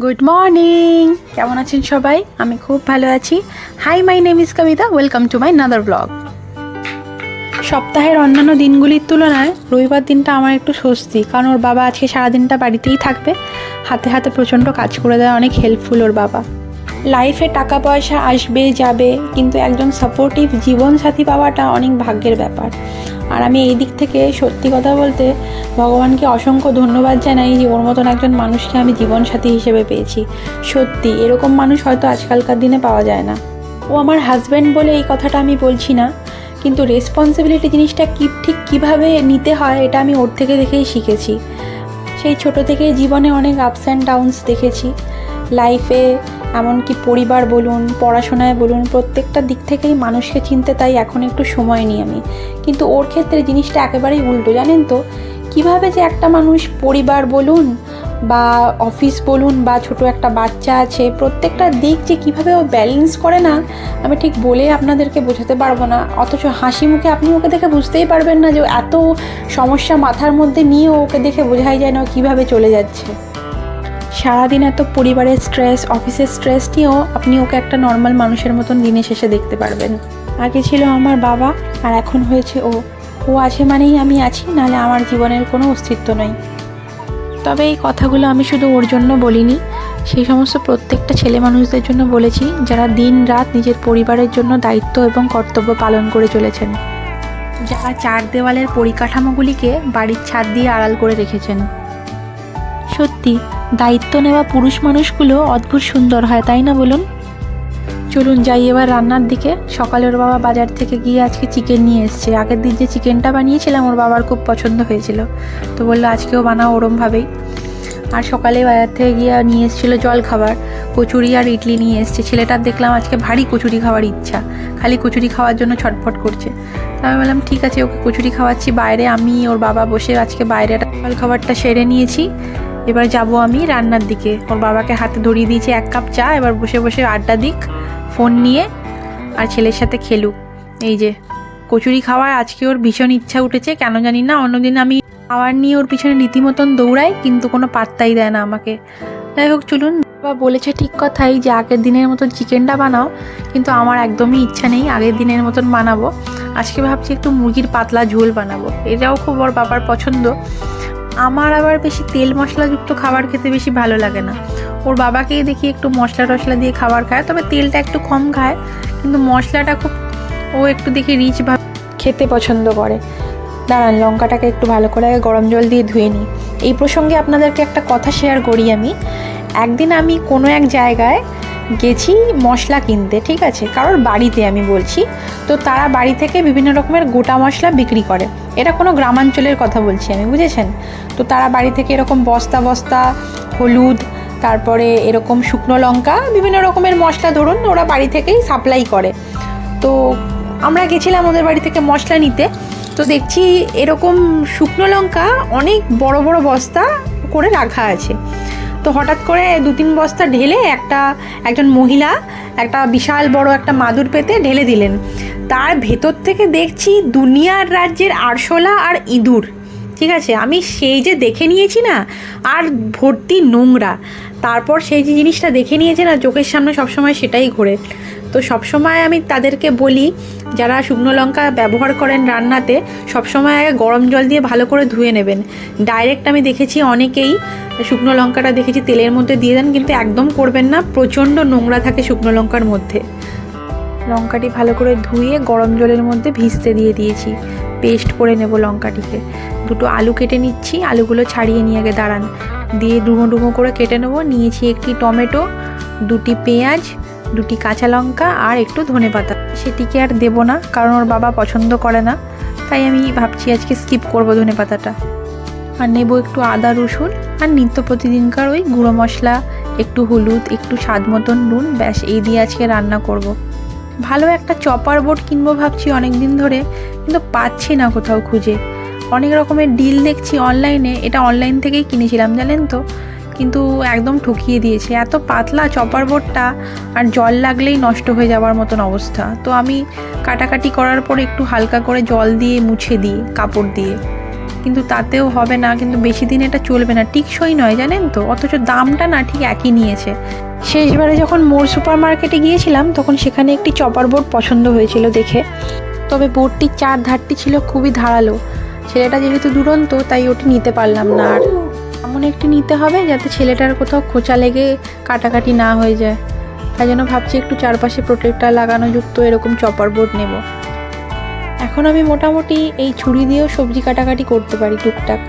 Good morning, কেমন আছেন সবাই? আমি খুব ভালো আছি। Hi, my name is Kabita. Welcome to my another blog. সপ্তাহের অন্যান্য দিনগুলির তুলনায় রবিবার দিনটা আমার একটু স্বস্তি, কারণ ওর বাবা আজকে সারাদিনটা বাড়িতেই থাকবে। হাতে হাতে প্রচণ্ড কাজ করে দেয়, অনেক হেল্পফুল ওর বাবা। লাইফে টাকা পয়সা আসবে যাবে, কিন্তু একজন সাপোর্টিভ জীবনসাথী পাওয়াটা অনেক ভাগ্যের ব্যাপার। আর আমি এই দিক থেকে সত্যি কথা বলতে ভগবানকে অসংখ্য ধন্যবাদ জানাই যে ওর মতন একজন মানুষকে আমি জীবনসাথী হিসেবে পেয়েছি। সত্যি এরকম মানুষ হয়তো আজকালকার দিনে পাওয়া যায় না। ও আমার হাজব্যান্ড বলে এই কথাটা আমি বলছি না, কিন্তু রেসপন্সিবিলিটি জিনিসটা ঠিক কীভাবে নিতে হয় এটা আমি ওর থেকে দেখেই শিখেছি। সেই ছোট থেকে জীবনে অনেক আপস অ্যান্ড ডাউনস দেখেছি লাইফে, এমনকি পরিবার বলুন, পড়াশোনায় বলুন, প্রত্যেকটা দিক থেকেই মানুষকে চিনতে তাই এখন একটু সময় নিই আমি। কিন্তু ওর ক্ষেত্রে জিনিসটা একেবারেই উল্টো, জানেন তো? কিভাবে যে একটা মানুষ পরিবার বলুন বা অফিস বলুন বা ছোট একটা বাচ্চা আছে, প্রত্যেকটা দিক যে কীভাবে ও ব্যালেন্স করে না, আমি ঠিক বলে আপনাদেরকে বোঝাতে পারবো না। অথচ হাসি মুখে আপনি ওকে দেখে বুঝতেই পারবেন না যে এত সমস্যা মাথার মধ্যে নিয়েও ওকে দেখে বোঝাই যায় না ও কীভাবে চলে যাচ্ছে। সারাদিন এত পরিবারের স্ট্রেস, অফিসের স্ট্রেস নিয়েও আপনি ওকে একটা নর্মাল মানুষের মতন দিনে শেষে দেখতে পারবেন। আগে ছিল আমার বাবা আর এখন হয়েছে ও। ও আছে মানেই আমি আছি, নাহলে আমার জীবনের কোনো অস্তিত্ব নেই। তবে এই কথাগুলো আমি শুধু ওর জন্য বলিনি, সেই সমস্ত প্রত্যেকটা ছেলে মানুষদের জন্য বলেছি যারা দিন রাত নিজের পরিবারের জন্য দায়িত্ব এবং কর্তব্য পালন করে চলেছেন, যারা চার দেওয়ালের পরিকাঠামোগুলিকে বাড়ির ছাদ দিয়ে আড়াল করে রেখেছেন। সত্যি দায়িত্ব নেওয়া পুরুষ মানুষগুলো অদ্ভুত সুন্দর হয়, তাই না বলুন? চলুন যাই এবার রান্নার দিকে। সকালে ওর বাবা বাজার থেকে গিয়ে আজকে চিকেন নিয়ে এসছে। আগের দিন যে চিকেনটা বানিয়েছিলাম ওর বাবার খুব পছন্দ হয়েছিল, তো বললো আজকেও বানাও ওরমভাবেই। আর সকালে বাজার থেকে গিয়ে নিয়ে এসেছিলো জল খাবার, কচুরি আর ইডলি নিয়ে এসছে। ছেলেটার দেখলাম আজকে ভারী কচুরি খাওয়ার ইচ্ছা, খালি কচুরি খাওয়ার জন্য ছটফট করছে। তো আমি বললাম ঠিক আছে, ওকে কচুরি খাওয়াচ্ছি বাইরে। আমি ওর বাবা বসে আজকে বাইরে জল খাবারটা সেরে নিয়েছি। এবার যাব আমি রান্নার দিকে। ওর বাবাকে হাতে ধরিয়ে দিয়েছি 1 কাপ চা, এবার বসে বসে আড্ডা দিক ফোন নিয়ে আর ছেলের সাথে খেলুক। এই যে কচুরি খাওয়ার আজকে ওর ভীষণ ইচ্ছা উঠেছে, কেন জানি না। অন্যদিন আমি খাওয়ার নিয়ে ওর পিছনে রীতিমতন দৌড়াই, কিন্তু কোনো পাত্তাই দেয় না আমাকে। যাই হোক চলুন। বাবা বলেছে ঠিক কথাই যে আগের দিনের মতন চিকেনটা বানাও, কিন্তু আমার একদমই ইচ্ছা নেই আগের দিনের মতন বানাবো। আজকে ভাবছি একটু মুরগির পাতলা ঝোল বানাবো, এটাও খুব ওর বাবার পছন্দ। আমার আবার বেশি তেল মশলাযুক্ত খাবার খেতে বেশি ভালো লাগে না। ওর বাবাকেই দেখি একটু মশলা টশলা দিয়ে খাবার খায়, তবে তেলটা একটু কম খায়, কিন্তু মশলাটা খুব ও একটু দেখি রিচ ভাবে খেতে পছন্দ করে। দাঁড়ান, লঙ্কাটাকে একটু ভালো করে গরম জল দিয়ে ধুয়ে নিই। এই প্রসঙ্গে আপনাদেরকে একটা কথা শেয়ার করি আমি। একদিন আমি কোনো এক জায়গায় গেছি মশলা কিনতে, ঠিক আছে, কারোর বাড়িতে আমি বলছি। তো তারা বাড়ি থেকে বিভিন্ন রকমের গোটা মশলা বিক্রি করে। এটা কোনো গ্রামাঞ্চলের কথা বলছি আমি, বুঝেছেন? তো তারা বাড়ি থেকে এরকম বস্তা বস্তা হলুদ, তারপরে এরকম শুকনো লঙ্কা, বিভিন্ন রকমের মশলা ধরুন ওরা বাড়ি থেকেই সাপ্লাই করে। তো আমরা গেছিলাম ওদের বাড়ি থেকে মশলা নিতে। তো দেখছি এরকম শুকনো লঙ্কা অনেক বড় বড় বস্তা করে রাখা আছে। তো হঠাৎ করে 2-3 বস্তা ঢেলে একজন মহিলা একটা বিশাল বড় একটা মাদুর পেতে ঢেলে দিলেন। তার ভেতর থেকে দেখছি দুনিয়ার রাজ্যের আরশোলা আর ইঁদুর, ঠিক আছে। আমি সেই যে দেখে নিয়েছি না, আর ভর্তি নোংরা। তারপর সেই যে জিনিসটা দেখে নিয়েছে না, চোখের সামনে সবসময় সেটাই ঘোরে। তো সবসময় আমি তাদেরকে বলি, যারা শুকনো লঙ্কা ব্যবহার করেন রান্নাতে, সবসময় আগে গরম জল দিয়ে ভালো করে ধুয়ে নেবেন। ডাইরেক্ট আমি দেখেছি অনেকেই শুকনো লঙ্কাটা দেখেছি তেলের মধ্যে দিয়ে দেন, কিন্তু একদম করবেন না, প্রচণ্ড নোংরা থাকে শুকনো লঙ্কার মধ্যে। লঙ্কাটি ভালো করে ধুয়ে গরম জলের মধ্যে ভিজতে দিয়ে দিয়েছি। পেস্ট করে নেব লঙ্কাটিকে। 2টো আলু কেটে নিচ্ছি, আলুগুলো ছাড়িয়ে নিয়ে আগে দাঁড়ান, দিয়ে ডুমো ডুমো করে কেটে নেব। নিয়েছি একটি টমেটো, 2টি পেঁয়াজ, 2টি কাঁচা লঙ্কা আর একটু ধনেপাতা। সেটিকে আর দেবো না, কারণ ওর বাবা পছন্দ করে না, তাই আমি ভাবছি আজকে স্কিপ করব ধনেপাতাটা। আর নেব একটু আদা রসুন আর নিত্য প্রতিদিনকার ওই গুঁড়ো মশলা, একটু হলুদ, একটু স্বাদ মতন নুন, ব্যাস এই দিয়ে আজকে রান্না করব। ভালো একটা চপার বোর্ড কিনবো ভাবছি অনেক দিন ধরে, কিন্তু পাচ্ছি না কোথাও খুঁজে। অনেক রকমের ডিল দেখছি অনলাইনে, এটা অনলাইন থেকেই কিনেছিলাম জানেন তো, কিন্তু একদম ঠকিয়ে দিয়েছে। এত পাতলা চপার বোর্ডটা, আর জল লাগলেই নষ্ট হয়ে যাওয়ার মতন অবস্থা। তো আমি কাটাকাটি করার পর একটু হালকা করে জল দিয়ে মুছে দিই কাপড় দিয়ে, কিন্তু তাতেও হবে না, কিন্তু বেশি দিন এটা চলবে না, টিকসই নয় জানেন তো, অথচ দামটা না ঠিক একই নিয়েছে। শেষবারে যখন মোড় সুপার মার্কেটে গিয়েছিলাম তখন সেখানে একটি চপার বোর্ড পছন্দ হয়েছিল দেখে, তবে বোর্ডটির চার ধারটি ছিল খুবই ধারালো। ছেলেটা যেহেতু দুরন্ত তাই ওটি নিতে পারলাম না, আর এমন একটি নিতে হবে যাতে ছেলেটার কোথাও খোঁচা লেগে কাটাকাটি না হয়ে যায়। তাই জন্য ভাবছি একটু চারপাশে প্রোটেক্টর লাগানো যুক্ত এরকম চপার বোর্ড নেব। এখন আমি মোটামুটি এই ছুরি দিয়েও সবজি কাটাকাটি করতে পারি টুকটাক,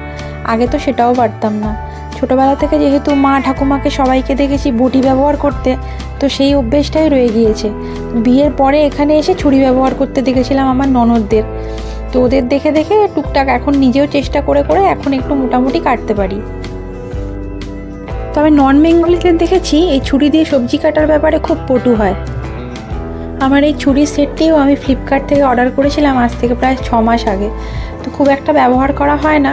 আগে তো সেটাও পারতাম না। ছোটোবেলা থেকে যেহেতু মা ঠাকুমাকে সবাইকে দেখেছি বটি ব্যবহার করতে, তো সেই অভ্যেসটাই রয়ে গিয়েছে। বিয়ের পরে এখানে এসে ছুরি ব্যবহার করতে দেখেছিলাম আমার ননদদের, তো ওদের দেখে দেখে টুকটাক এখন নিজেও চেষ্টা করে করে এখন একটু মোটামুটি কাটতে পারি। তবে নন বেঙ্গলিদের দেখেছি এই ছুরি দিয়ে সবজি কাটার ব্যাপারে খুব পটু হয়। আমার এই ছুরির সেটটিও আমি ফ্লিপকার্ট থেকে অর্ডার করেছিলাম আজ থেকে প্রায় 6 মাস আগে, তো খুব একটা ব্যবহার করা হয় না।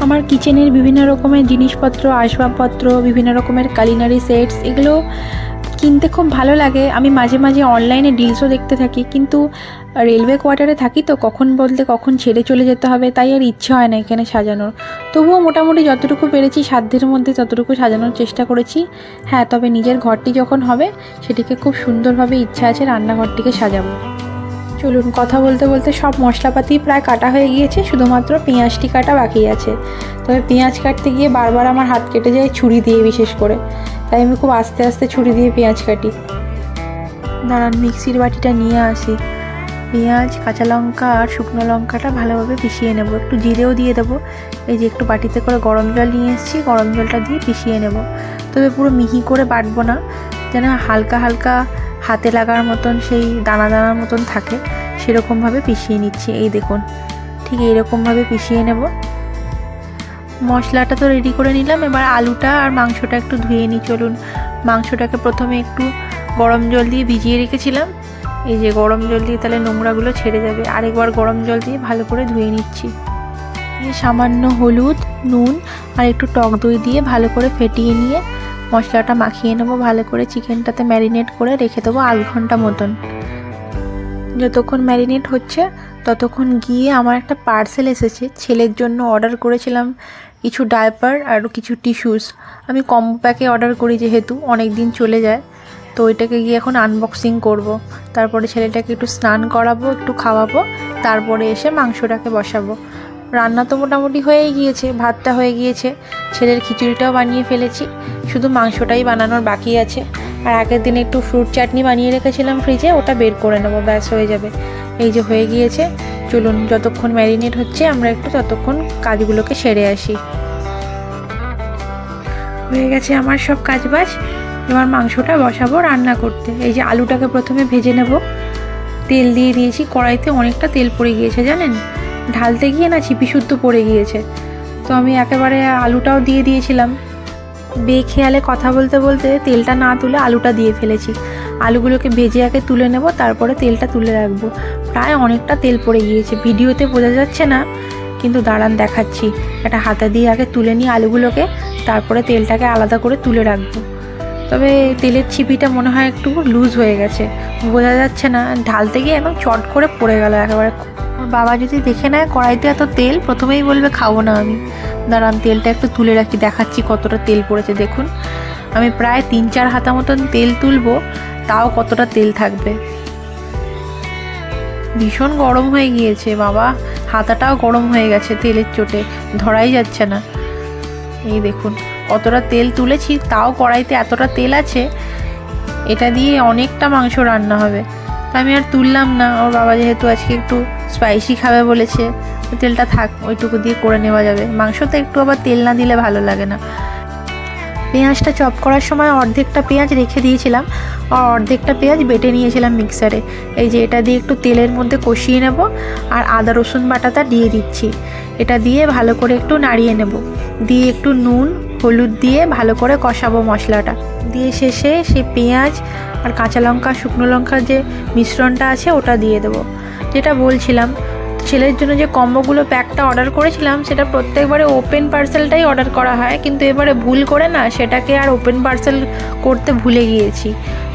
আমার কিচেনের বিভিন্ন রকমের জিনিসপত্র, আসবাবপত্র, বিভিন্ন রকমের কালিনারি সেটস, এগুলো কিনতে খুব ভালো লাগে। আমি মাঝে মাঝে অনলাইনে ডিলসও দেখতে থাকি, কিন্তু রেলওয়ে কোয়ার্টারে থাকি তো কখন বলতে কখন ছেড়ে চলে যেতে হবে, তাই আর ইচ্ছে হয় না এখানে সাজানোর। তবুও মোটামুটি যতটুকু পেরেছি সাধ্যের মধ্যে ততটুকু সাজানোর চেষ্টা করেছি। হ্যাঁ, তবে নিজের ঘরটি যখন হবে সেটিকে খুব সুন্দরভাবে ইচ্ছা আছে রান্নাঘরটিকে সাজাবো। চলুন, কথা বলতে বলতে সব মশলাপাতি প্রায় কাটা হয়ে গিয়েছে, শুধুমাত্র পেঁয়াজটি কাটা বাকি আছে। তবে পেঁয়াজ কাটতে গিয়ে বারবার আমার হাত কেটে যায় ছুরি দিয়ে, বিশেষ করে, তাই আমি খুব আস্তে আস্তে ছুরি দিয়ে পেঁয়াজ কাটি। দাঁড়ান, মিক্সির বাটিটা নিয়ে আসি। পেঁয়াজ, কাঁচা লঙ্কা আর শুকনো লঙ্কাটা ভালোভাবে পিষিয়ে নেব, একটু জিরেও দিয়ে দেবো। এই যে একটু বাটিতে করে গরম জল নিয়ে এসেছি, গরম জলটা দিয়ে পিষিয়ে নেব। তবে পুরো মিহি করে বাটবো না, যেন হালকা হালকা হাতে লাগার মতন, সেই দানা দানার মতন থাকে, সেরকমভাবে পিষিয়ে নিচ্ছি। এই দেখুন, ঠিক এইরকমভাবে পিষিয়ে নেব। মশলাটা তো রেডি করে নিলাম, এবার আলুটা আর মাংসটা একটু ধুয়ে নিই। চলুন, মাংসটাকে প্রথমে একটু গরম জল দিয়ে ভিজিয়ে রেখেছিলাম, এই যে গরম জল দিয়ে তাহলে নোংরাগুলো ছেড়ে যাবে। আরেকবার গরম জল দিয়ে ভালো করে ধুয়ে নিচ্ছি। সামান্য হলুদ, নুন আর একটু টক দই দিয়ে ভালো করে ফেটিয়ে নিয়ে মশলাটা মাখিয়ে নেবো ভালো করে। চিকেনটাতে ম্যারিনেট করে রেখে দেবো আধ ঘন্টা মতন। যতক্ষণ ম্যারিনেট হচ্ছে ততক্ষণ গিয়ে আমার একটা পার্সেল এসেছে, ছেলের জন্য অর্ডার করেছিলাম কিছু ডায়পার আর কিছু টিস্যুস। আমি কম্বো প্যাকে অর্ডার করি যেহেতু অনেক দিন চলে যায়, তো ওইটাকে গিয়ে এখন আনবক্সিং করব। তারপরে ছেলেটাকে একটু স্নান করাবো, একটু খাওয়াবো, তারপরে এসে মাংসটাকে বসাবো। রান্না তো মোটামুটি হয়েই গিয়েছে, ভাতটা হয়ে গিয়েছে, ছেলের খিচুড়িটাও বানিয়ে ফেলেছি, শুধু মাংসটাই বানানোর বাকি আছে। আর আগের দিনে একটু ফ্রুট চাটনি বানিয়ে রেখেছিলাম ফ্রিজে, ওটা বের করে নেবো, ব্যাস হয়ে যাবে। এই যে হয়ে গিয়েছে। চলুন, যতক্ষণ ম্যারিনেট হচ্ছে আমরা একটু ততক্ষণ কাজগুলোকে সেরে আসি। হয়ে গেছে আমার সব কাজবাজ, এবার মাংসটা বসাবো রান্না করতে। এই যে আলুটাকে প্রথমে ভেজে নেব, তেল দিয়ে দিয়েছি, কড়াইতে অনেকটা তেল পড়ে গিয়েছে জানেন, ঢালতে গিয়ে না ছিপি শুদ্ধ পড়ে গিয়েছে। তো আমি একেবারে আলুটাও দিয়ে দিয়েছিলাম, বেখেয়ালে কথা বলতে বলতে তেলটা না তুলে আলুটা দিয়ে ফেলেছি। আলুগুলোকে ভেজে আগে তুলে নেব, তারপরে তেলটা তুলে রাখবো। প্রায় অনেকটা তেল পড়ে গিয়েছে, ভিডিওতে বোঝা যাচ্ছে না, কিন্তু দাঁড়ান দেখাচ্ছি। একটা হাতা দিয়ে আগে তুলে নিই আলুগুলোকে, তারপরে তেলটাকে আলাদা করে তুলে রাখবো। তবে তেলের ছিপিটা মনে হয় একটু লুজ হয়ে গেছে, বোঝা যাচ্ছে না, ঢালতে গিয়ে একদম চট করে পড়ে গেল একেবারে। বাবা যদি দেখে নেয় কড়াইতে এত তেল, প্রথমেই বলবে খাবো না আমি। দাঁড়ান, তেলটা একটু তুলে রাখি, দেখাচ্ছি কতটা তেল পড়েছে। দেখুন, আমি প্রায় 3-4 হাতা মতন তেল তুলবো, তাও কতটা তেল থাকবে। ভীষণ গরম হয়ে গিয়েছে বাবা, হাতাটাও গরম হয়ে গেছে তেলের চোটে, ধরাই যাচ্ছে না। এই দেখুন কতটা তেল তুলেছি, তাও কড়াইতে এতটা তেল আছে, এটা দিয়ে অনেকটা মাংস রান্না হবে। তা আমি আর তুললাম না, ওর বাবা যেহেতু আজকে একটু স্পাইসি খাবে বলেছে, তেলটা থাক, ওইটুকু দিয়ে করে নেওয়া যাবে। মাংস তো একটু আবার তেল না দিলে ভালো লাগে না। পেঁয়াজটা চপ করার সময় অর্ধেকটা পেঁয়াজ রেখে দিয়েছিলাম, আর অর্ধেকটা পেঁয়াজ বেটে নিয়েছিলাম মিক্সারে। এই যে এটা দিয়ে একটু তেলের মধ্যে কষিয়ে নেব, আর আদা রসুন বাটাটা দিয়ে দিচ্ছি। এটা দিয়ে ভালো করে একটু নাড়িয়ে নেব, দিয়ে একটু নুন হলুদ দিয়ে ভালো করে কষাবো মশলাটা দিয়ে। শেষে সেই পেঁয়াজ আর কাঁচা লঙ্কা শুকনো লঙ্কার যে মিশ্রণটা আছে ওটা দিয়ে দেবো। যেটা বলছিলাম, ছেলের জন্য যে কম্বোগুলো প্যাকটা অর্ডার করেছিলাম, সেটা প্রত্যেকবারে ওপেন পার্সেলটাই অর্ডার করা হয়, কিন্তু এবারে ভুল করে না সেটাকে আর ওপেন পার্সেল করতে ভুলে গিয়েছি।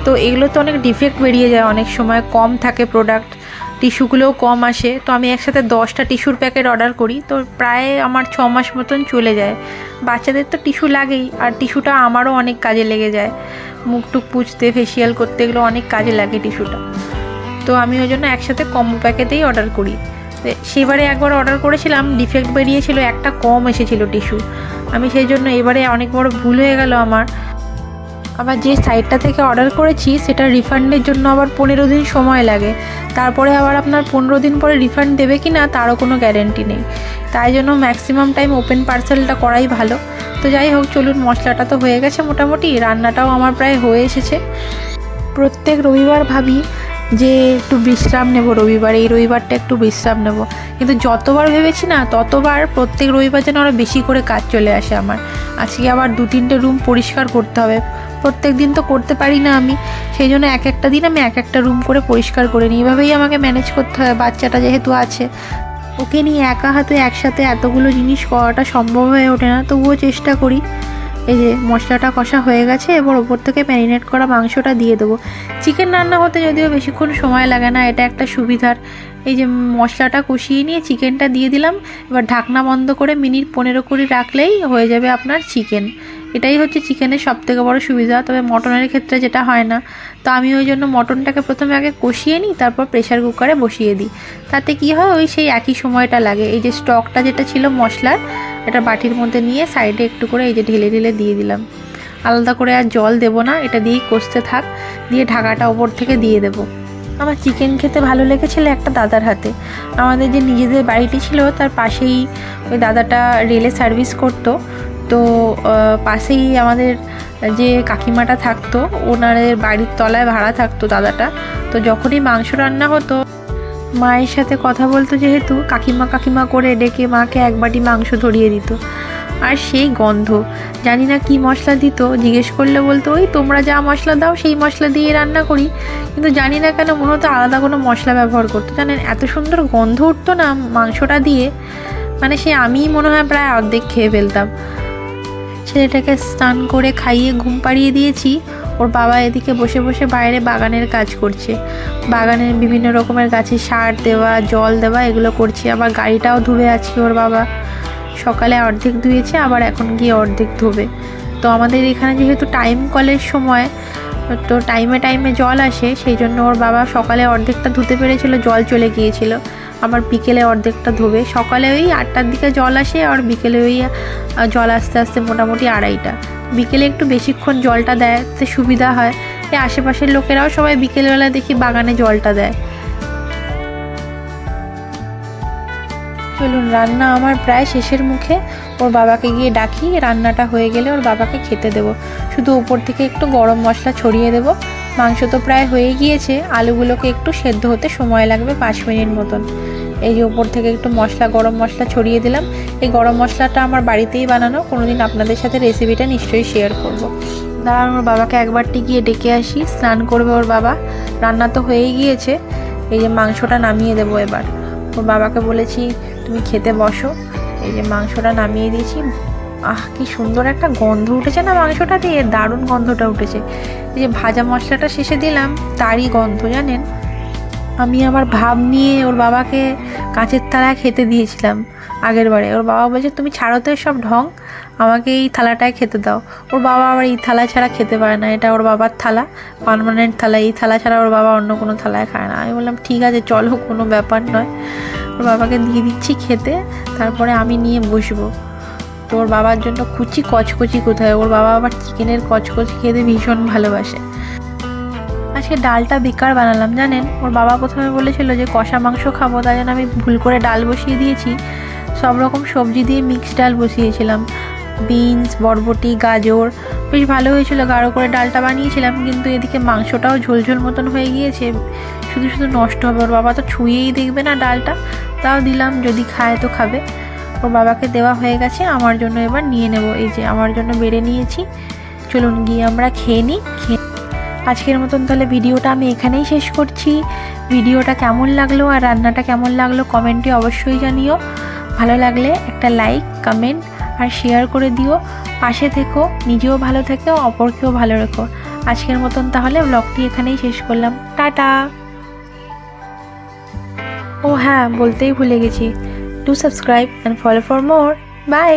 তো এগুলো তো অনেক ডিফেক্ট বেরিয়ে যায়, অনেক সময় কম থাকে প্রোডাক্ট, টিস্যুগুলোও কম আসে। তো আমি একসাথে 10টা টিস্যুর প্যাকেট অর্ডার করি, তো প্রায় আমার 6 মাস মতন চলে যায়। বাচ্চাদের তো টিস্যু লাগেই, আর টিস্যুটা আমারও অনেক কাজে লেগে যায়, মুখ টুক পুছতে, ফেসিয়াল করতে, এগুলো অনেক কাজে লাগে টিস্যুটা। তো আমি ওই জন্য একসাথে কম্বো প্যাকেটেই অর্ডার করি। সেবারে একবার অর্ডার করেছিলাম, ডিফেক্ট বেরিয়েছিল, একটা কম এসেছিল টিস্যু। আমি সেই জন্য এবারে অনেক বড় ভুল হয়ে গেল আমার। আবার যে সাইটটা থেকে অর্ডার করেছি সেটা রিফান্ডের জন্য আবার 15 দিন সময় লাগে। তারপরে আবার আপনার 15 দিন পরে রিফান্ড দেবে কি না তারও কোনো গ্যারেন্টি নেই। তাই জন্য ম্যাক্সিমাম টাইম ওপেন পার্সেলটা করাই ভালো। তো যাই হোক, চলুন, মশলাটা তো হয়ে গেছে মোটামুটি, রান্নাটাও আমার প্রায় হয়ে এসেছে। প্রত্যেক রবিবার ভাবি যে একটু বিশ্রাম নেব, এই রবিবারটা একটু বিশ্রাম নেব, কিন্তু যতবার ভেবেছি না ততবার প্রত্যেক রবিবার যেন আরও বেশি করে কাজ চলে আসে আমার। আজকে আবার 2-3টে রুম পরিষ্কার করতে হবে। প্রত্যেক দিন তো করতে পারি না আমি, সেই জন্য এক একটা দিন আমি এক একটা রুম করে পরিষ্কার করে নিই। এভাবেই আমাকে ম্যানেজ করতে হয়, বাচ্চাটা যেহেতু আছে। ওকে নিয়ে একা হাতে একসাথে এতগুলো জিনিস করাটা সম্ভব হয়ে ওঠে না, তবুও চেষ্টা করি। এই যে মশলাটা কষা হয়ে গেছে, এবার ওপর থেকে ম্যারিনেট করা মাংসটা দিয়ে দেবো। চিকেন রান্না হতে যদিও বেশিক্ষণ সময় লাগে না, এটা একটা সুবিধার। এই যে মশলাটা কষিয়ে নিয়ে চিকেনটা দিয়ে দিলাম, এবার ঢাকনা বন্ধ করে মিনিট 15-20 রাখলেই হয়ে যাবে আপনার চিকেন। এটাই হচ্ছে চিকেনের সবথেকে বড় সুবিধা, তবে মটনের ক্ষেত্রে যেটা হয় না। তো আমি ওই জন্য মটনটাকে প্রথমে আগে কষিয়ে নিই, তারপর প্রেশার কুকারে বসিয়ে দিই। তাতে কি হয়, ওই সেই একই সময়টা লাগে। এই যে স্টকটা যেটা ছিল মশলার, এটা বাটির মধ্যে নিয়ে সাইডে একটু করে এই যে ঢেলে ঢেলে দিয়ে দিলাম। আলাদা করে আর জল দেবো না, এটা দিয়েই কষতে থাক, দিয়ে ঢাকাটা ওপর থেকে দিয়ে দেবো। আমার চিকেন খেতে ভালো লেগেছিলো একটা দাদার হাতে। আমাদের যে নিজেদের বাড়িটি ছিল তার পাশেই ওই দাদাটা রেলে সার্ভিস করতো। তো পাশেই আমাদের যে কাকিমাটা থাকতো, ওনাদের বাড়ির তলায় ভাড়া থাকতো দাদাটা। তো যখনই মাংস রান্না হতো, মায়ের সাথে কথা বলতো যেহেতু, কাকিমা কাকিমা করে ডেকে মাকে এক বাটি মাংস ধরিয়ে দিত। আর সেই গন্ধ, জানি না কি মশলা দিত, জিজ্ঞেস করলে বলতো ওই তোমরা যা মশলা দাও সেই মশলা দিয়ে রান্না করি। কিন্তু জানি না কেন মনে হতো আলাদা কোনো মশলা ব্যবহার করতো। জানেন, এত সুন্দর গন্ধ উঠতো না মাংসটা দিয়ে, মানে সে আমিই মনে হয় প্রায় অর্ধেক খেয়ে ফেলতাম। ছেলেটাকে স্নান করে খাইয়ে ঘুম পাড়িয়ে দিয়েছি। ওর বাবা এদিকে বসে বসে বাইরে বাগানের কাজ করছে। বাগানের বিভিন্ন রকমের গাছে সার দেওয়া, জল দেওয়া, এগুলো করছে। আবার গাড়িটাও ধুবে আজকে ওর বাবা। সকালে অর্ধেক ধুয়েছে, আবার এখন গিয়ে অর্ধেক ধোবে। তো আমাদের এখানে যেহেতু টাইম কলের সময়, তো টাইমে টাইমে জল আসে, সেই জন্য ওর বাবা সকালে অর্ধেকটা ধুতে পেরেছিল, জল চলে গিয়েছিল। আবার বিকেলে অর্ধেকটা ধোবে। সকালে ওই 8টার দিকে জল আসে, আর বিকেলে ওই জল আসতে আসতে মোটামুটি 2:30টা। বিকেলে একটু বেশিক্ষণ জলটা দেয়, তাতে সুবিধা হয়। এই আশেপাশের লোকেরাও সবাই বিকেলবেলা দেখি বাগানে জলটা দেয়। চলুন, রান্না আমার প্রায় শেষের মুখে। ওর বাবাকে গিয়ে ডাকি, রান্নাটা হয়ে গেলে ওর বাবাকে খেতে দেবো। শুধু উপর থেকে একটু গরম মশলা ছড়িয়ে দেবো। মাংস তো প্রায় হয়ে গিয়েছে, আলুগুলোকে একটু সেদ্ধ হতে সময় লাগবে 5 মিনিট মতন। এই যে উপর থেকে একটু গরম মশলা ছড়িয়ে দিলাম। এই গরম মশলাটা আমার বাড়িতেই বানানো, কোনোদিন আপনাদের সাথে রেসিপিটা নিশ্চয়ই শেয়ার করব। দাঁড়ান, ওর বাবাকে একবারটি গিয়ে ডেকে আসি, স্নান করবে ওর বাবা। রান্না তো হয়েই গিয়েছে, এই যে মাংসটা নামিয়ে দেবো এবার। ওর বাবাকে বলেছি তুমি খেতে বসো। এই যে মাংসটা নামিয়ে দিয়েছি। কি সুন্দর একটা গন্ধ উঠেছে না মাংসটা দিয়ে, দারুণ গন্ধটা উঠেছে। এই যে ভাজা মশলাটা শেষে দিলাম, তারই গন্ধ। জানেন, আমি আবার ভাব নিয়ে ওর বাবাকে কাঁচের থালায় খেতে দিয়েছিলাম আগের বারে। ওর বাবা বলছে তুমি ছাড়ো তো সব ঢং, আমাকে এই থালাটায় খেতে দাও। ওর বাবা আবার এই থালা ছাড়া খেতে পারে না, এটা ওর বাবার থালা, পার্মানেন্ট থালা। এই থালা ছাড়া ওর বাবা অন্য কোনো থালায় খায় না। আমি বললাম ঠিক আছে চলো, কোনো ব্যাপার নয়। ওর বাবাকে দিয়ে দিচ্ছি খেতে, তারপরে আমি নিয়ে বসবো। তো ওর বাবার জন্য কুচি কচকচি কোথায়, ওর বাবা আবার চিকেনের কচকচি খেতে ভীষণ ভালোবাসে। আজকে ডালটা বেকার বানালাম জানেন। ওর বাবা প্রথমে বলেছিল যে কষা মাংস খাবো, তাই জন্য আমি ভুল করে ডাল বসিয়ে দিয়েছি। সব রকম সবজি দিয়ে মিক্সড ডাল বসিয়েছিলাম, বিনস, বরবটি, গাজর, বেশ ভালো হয়েছিল। গাঢ় করে ডালটা বানিয়েছিলাম, কিন্তু এদিকে মাংসটাও ঝোলঝোল মতন হয়ে গিয়েছে, শুধু শুধু নষ্ট হবে। ওর বাবা তো ছুঁয়েই দেখবে না ডালটা, তাও দিলাম, যদি খায় তো খাবে। ওর বাবাকে দেওয়া হয়ে গেছে, আমার জন্য এবার নিয়ে নেব। এই যে আমার জন্য বেড়ে নিয়েছি, চলুন গিয়ে আমরা খেয়ে নিই। আজকের মতন তাহলে ভিডিওটা আমি এখানেই শেষ করছি। ভিডিওটা কেমন লাগলো আর রান্নাটা কেমন লাগলো কমেন্টে অবশ্যই জানিও। ভালো লাগলে একটা লাইক, কমেন্ট আর শেয়ার করে দিও। পাশে থেকো, নিজেও ভালো থেকো, অপরকেও ভালো রেখো। আজকের মতন তাহলে ব্লগটি এখানেই শেষ করলাম। টাটা। ও হ্যাঁ, বলতেই ভুলে গেছি, do subscribe and follow for more. By.